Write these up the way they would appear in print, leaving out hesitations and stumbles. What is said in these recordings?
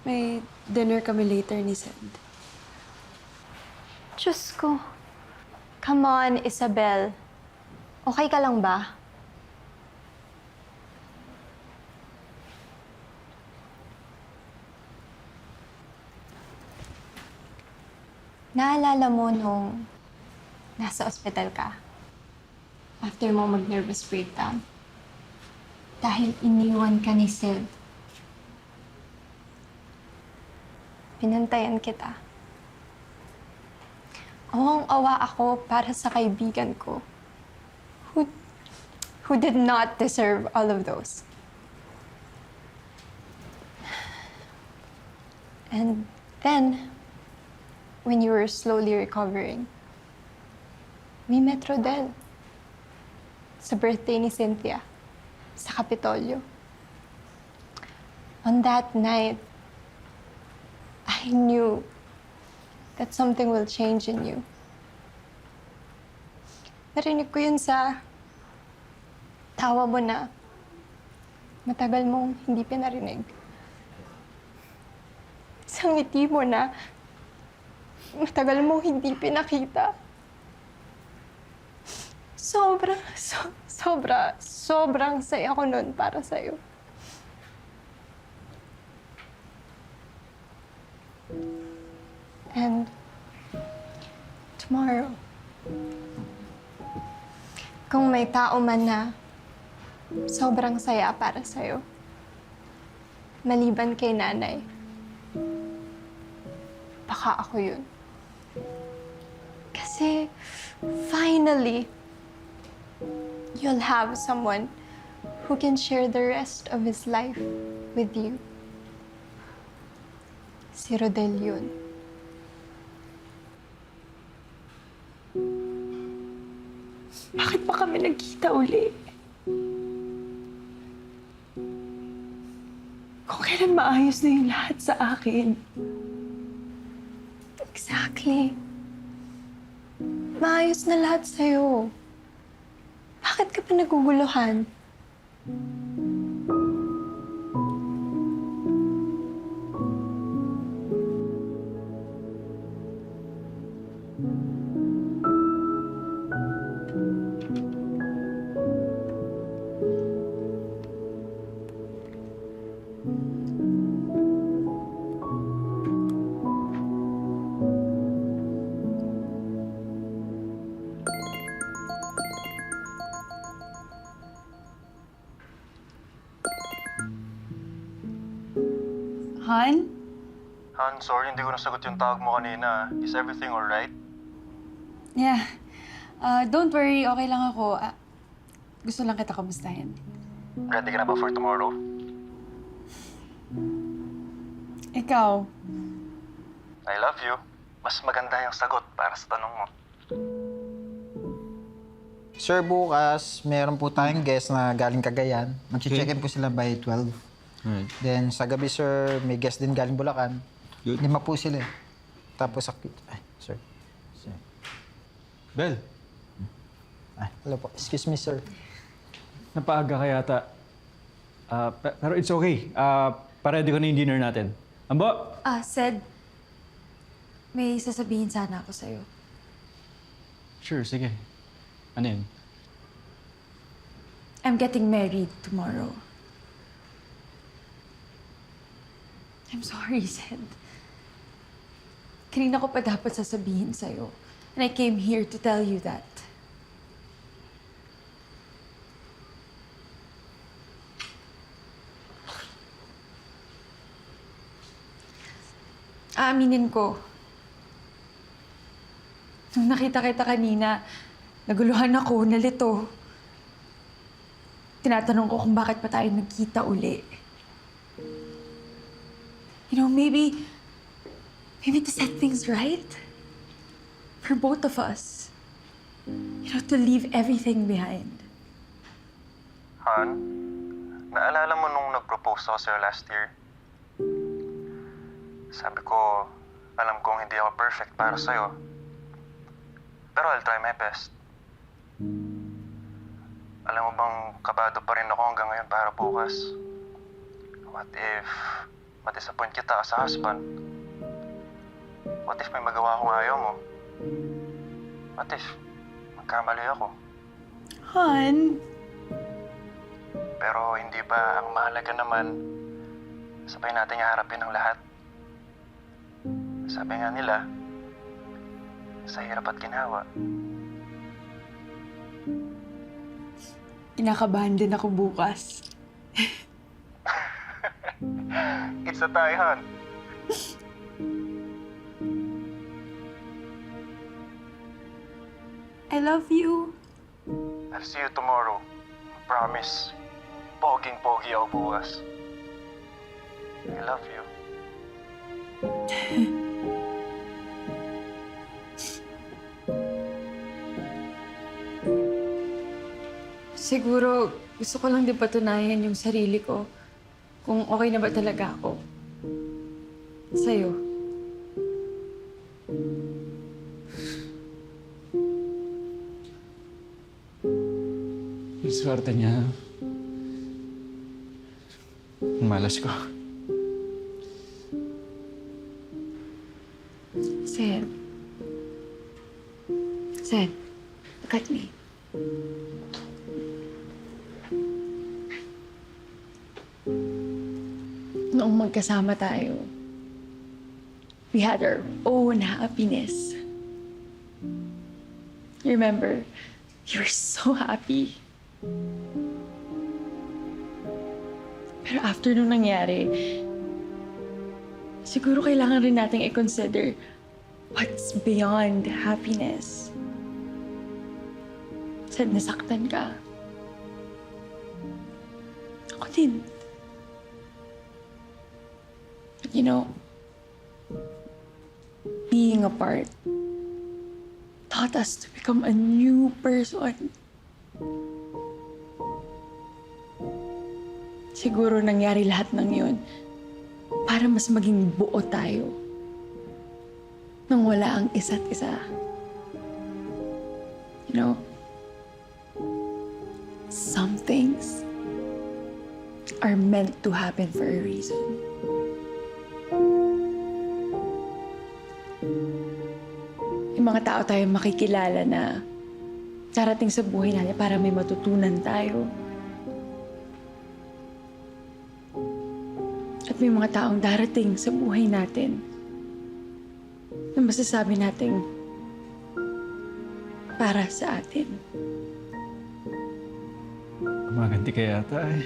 May dinner kami later ni Sed. Diyos ko. Come on, Isabel. Okay ka lang ba? Naalala mo nung nasa ospital ka? After mo mag-nervous breakdown? Dahil iniwan ka ni Sid. Pinantayan kita. Awang-awa ako para sa kaibigan ko who did not deserve all of those. And then, when you were slowly recovering, we met Rodel sa birthday ni Cynthia sa Kapitolyo. On that night, I knew that something will change in you. Narinig ko yun sa tawa mo na matagal mong hindi pinarinig. Sa ngiti mo na matagal mong hindi pinakita. Sobrang saya ko nun para sa'yo. And tomorrow, kung may tao man na sobrang saya para sa'yo, maliban kay nanay, baka ako yun. Kasi finally, you'll have someone who can share the rest of his life with you. Si Rodel yun. Bakit pa kami nagkita uli? Kung kailan maayos na yung lahat sa akin. Exactly. Maayos na lahat sa'yo. Bakit ka pa naguguluhan? Han? Han, sorry hindi ko nasagot yung tawag mo kanina. Is everything alright? Yeah. Don't worry, okay lang ako. Gusto lang kita kamustahin. Ready ka na ba for tomorrow? Ikaw, I love you. Mas maganda yung sagot para sa tanong mo. Sir, bukas, meron po tayong guest na galing Cagayan. Mag-check-in po sila by 12. Alright. Then, sa gabi, sir, may guest din galing Bulacan. Good. 5 po sila. Tapos, ay, sir. Bel, Ay, hello po. Excuse me, sir. napaaga ka yata. Pero it's okay. Paredy ko na yung dinner natin. Ambo! Sed, may sasabihin sana ako sa'yo. Sure, sige. Ano yun? I'm getting married tomorrow. I'm sorry, Sed. Kanina ko pa dapat sasabihin sa'yo. And I came here to tell you that. Aaminin ko. Nung nakita kita kanina, naguluhan ako, nalito. Tinatanong ko kung bakit pa tayo nagkita uli. You know, maybe to set things right. For both of us. You know, to leave everything behind. Han, naalala mo nung nag-propose ako sa'yo last year? Sabi ko, alam kong hindi ako perfect para sa'yo. Pero I'll try my best. Alam mo bang kabado pa rin ako hanggang ngayon para bukas? What if ma-disappoint kita as a husband. What if may magawa akong ayaw mo? What if magkamali ako? Han, Pero hindi ba ang mahalaga naman, sabay nating haharapin ang lahat? Sabi nga nila, sa hirap at ginhawa. kinakabahan din ako bukas. It's a tie, hon. I love you. I'll see you tomorrow. Promise. Poging-pogi ako bukas. I love you. Siguro, gusto ko lang din patunayan yung sarili ko. Kung okay na ba talaga ako. Sa'yo. Yung swerte niya. Ang malas ko. Sen. Sen, look at me. Noong magkasama tayo, we had our own happiness. Remember, you were so happy. Pero after nung nangyari, siguro kailangan rin nating i-consider what's beyond happiness. Said nasaktan ka. Ako din. But you know, being apart taught us to become a new person. Siguro nangyari lahat ng yun para mas maging buo tayo nang wala ang isa't isa. You know, some things are meant to happen for a reason. Yung mga tao tayo makikilala na darating sa buhay natin para may matutunan tayo. At may mga taong darating sa buhay natin na masasabi nating para sa atin. Gumaganti ka yata eh.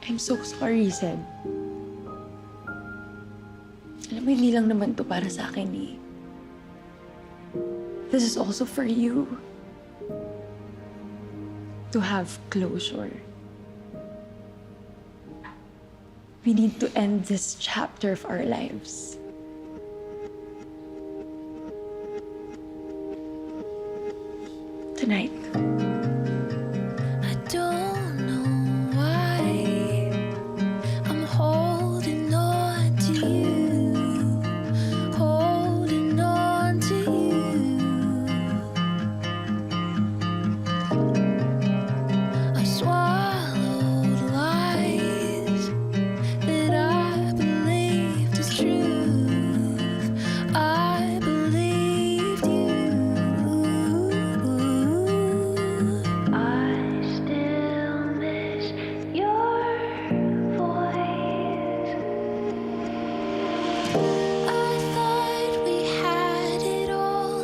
I'm so sorry, Sen. Alam mo, hindi lang naman to para sa akin eh. This is also for you. To have closure. We need to end this chapter of our lives. Tonight. I don't know why I'm holding on to you, holding on to you. I swallowed lies that I believed is truth. I believed you. I still miss your voice. I thought we had it all.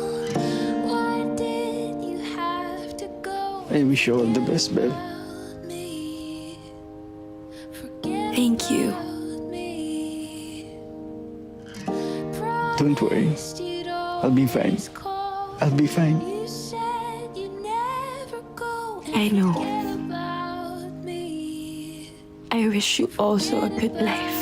Why did you have to go? I wish you all the best, babe. Without me? Forget Thank you. about me. Don't worry. Promised you'd I'll be fine. always call. I'll be fine. You said you'd never go and I know. forget about me. I wish you also a good life.